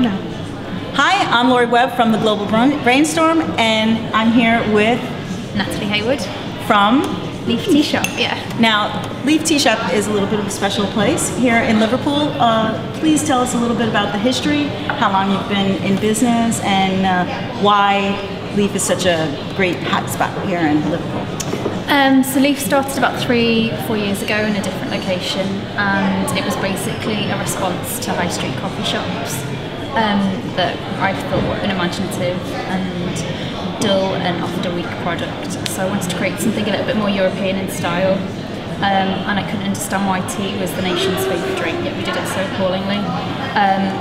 No. Hi, I'm Lori Webb from the Global Brainstorm, and I'm here with Natalie Haywood from Leaf Tea Shop. Yeah. Now, Leaf Tea Shop is a little bit of a special place here in Liverpool. Please tell us a little bit about the history, how long you've been in business, and why Leaf is such a great hotspot here in Liverpool. So Leaf started about 3-4 years ago in a different location, and it was basically a response to high street coffee shops that I thought were unimaginative and dull and offered a weak product. So I wanted to create something a little bit more European in style, and I couldn't understand why tea was the nation's favourite drink, yet we did it so appallingly.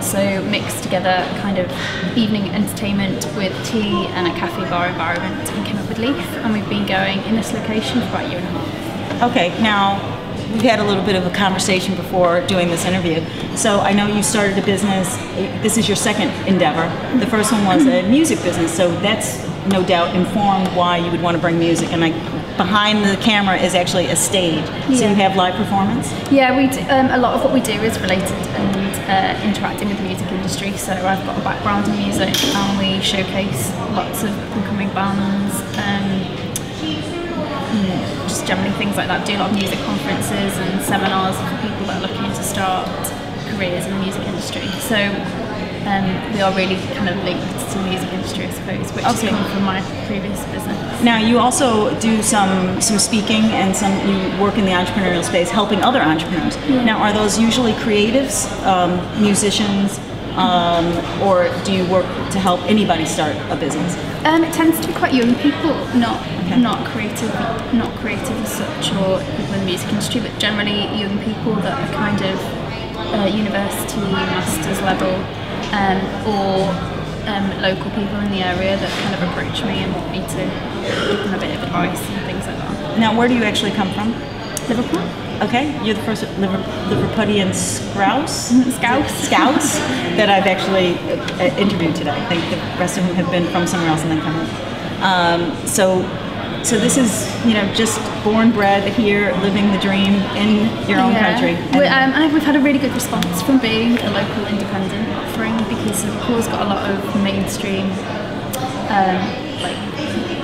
So mixed together kind of evening entertainment with tea and a cafe bar environment, and came up with Leaf, and we've been going in this location for about a year and a half. Okay, now we've had a little bit of a conversation before doing this interview. So I know you started a business, this is your second endeavor. The first one was a music business, so that's no doubt informed why you would want to bring music. And behind the camera is actually a stage, so you have live performance? Yeah, we do, a lot of what we do is related and interacting with the music industry. So I've got a background in music, and we showcase lots of upcoming bands, just generally things like that. Do a lot of music conferences and seminars for people that are looking to start careers in the music industry. So we are really kind of linked to the music industry, I suppose, which is coming from my previous business. Now, you also do some speaking, and you work in the entrepreneurial space, helping other entrepreneurs. Yeah. Now, are those usually creatives, musicians, or do you work to help anybody start a business? It tends to be quite young people, not creative as such, or people in the music industry, but generally young people that are kind of university, masters level, or local people in the area that kind of approach me and want me to give them a bit of advice and things like that. Now, where do you actually come from? Liverpool. Okay, you're the first Liverpudlian Scouse that I've actually interviewed today. I think the rest of them have been from somewhere else and then come in. So this is, just born, bred here, living the dream in your own country. We've had a really good response from being a local independent offering, because Liverpool's got a lot of mainstream,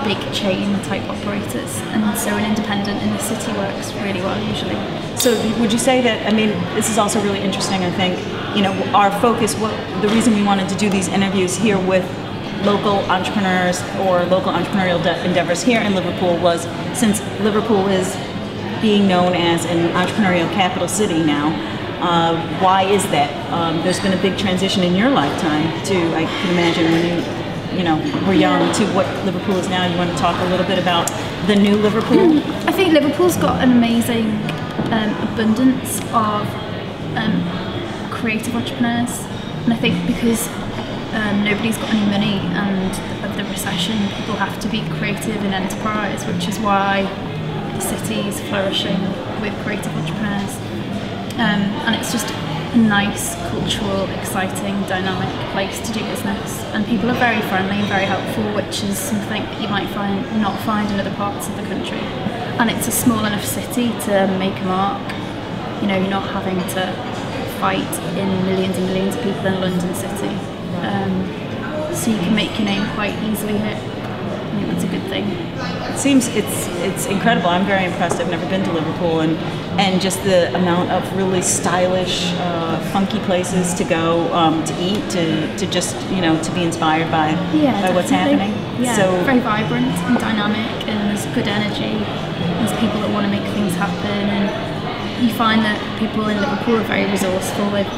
big chain type operators, and so an independent in the city works really well usually. So would you say that, this is also really interesting, I think, our focus, the reason we wanted to do these interviews here with local entrepreneurs or local entrepreneurial endeavors here in Liverpool was, since Liverpool is being known as an entrepreneurial capital city now, why is that? There's been a big transition in your lifetime to, I can imagine, when you were young, to what Liverpool is now. You want to talk a little bit about the new Liverpool? I think Liverpool's got an amazing abundance of creative entrepreneurs, and I think because nobody's got any money, and of the recession, people have to be creative in enterprise, which is why the city is flourishing with creative entrepreneurs. And it's just a nice, cultural, exciting, dynamic place to do business. And people are very friendly and very helpful, which is something that you might not find in other parts of the country. And it's a small enough city to make a mark. You're not having to fight in millions and millions of people in London City. So you can make your name quite easily here. I think that's a good thing. It seems it's incredible. I'm very impressed. I've never been to Liverpool, and just the amount of really stylish, funky places to go to eat, to just to be inspired by what's happening. Yeah, so very vibrant and dynamic, and there's good energy. There's people that want to make things happen, and you find that people in Liverpool are very resourceful. They've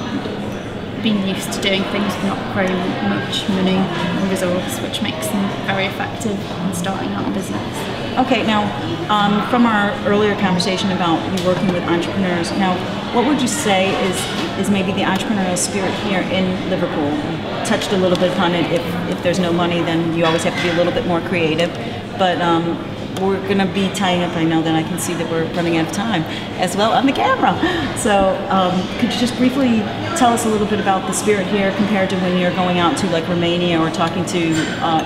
been used to doing things with not very much money and resource, which makes them very effective in starting out a business. Okay, now from our earlier conversation about you working with entrepreneurs, now what would you say is maybe the entrepreneurial spirit here in Liverpool? You touched a little bit upon it. If there's no money, then you always have to be a little bit more creative, but we're going to be tying up. I know that I can see that we're running out of time as well on the camera. So could you just briefly tell us a little bit about the spirit here compared to when you're going out to like Romania or talking to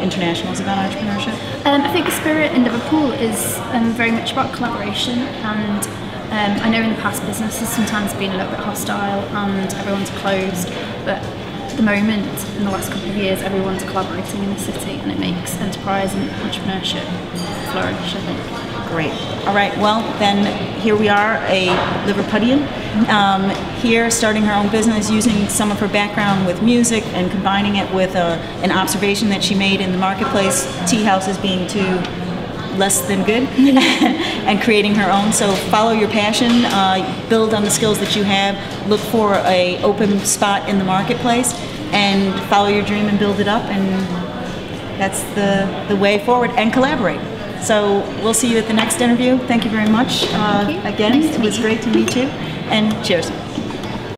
internationals about entrepreneurship? I think the spirit in Liverpool is very much about collaboration, and I know in the past business has sometimes been a little bit hostile and everyone's closed, but at the moment, in the last couple of years, everyone's collaborating in the city, and it makes enterprise and entrepreneurship flourish, I think. Great. All right. Well, then here we are, a Liverpudlian, here starting her own business, using some of her background with music and combining it with an observation that she made in the marketplace, tea houses being too less than good, and creating her own. So follow your passion, build on the skills that you have, look for a open spot in the marketplace, and follow your dream and build it up, and that's the way forward, and collaborate. So we'll see you at the next interview. Thank you very much. Thank you. Again, Nice to it was meet you. great to meet you, and cheers.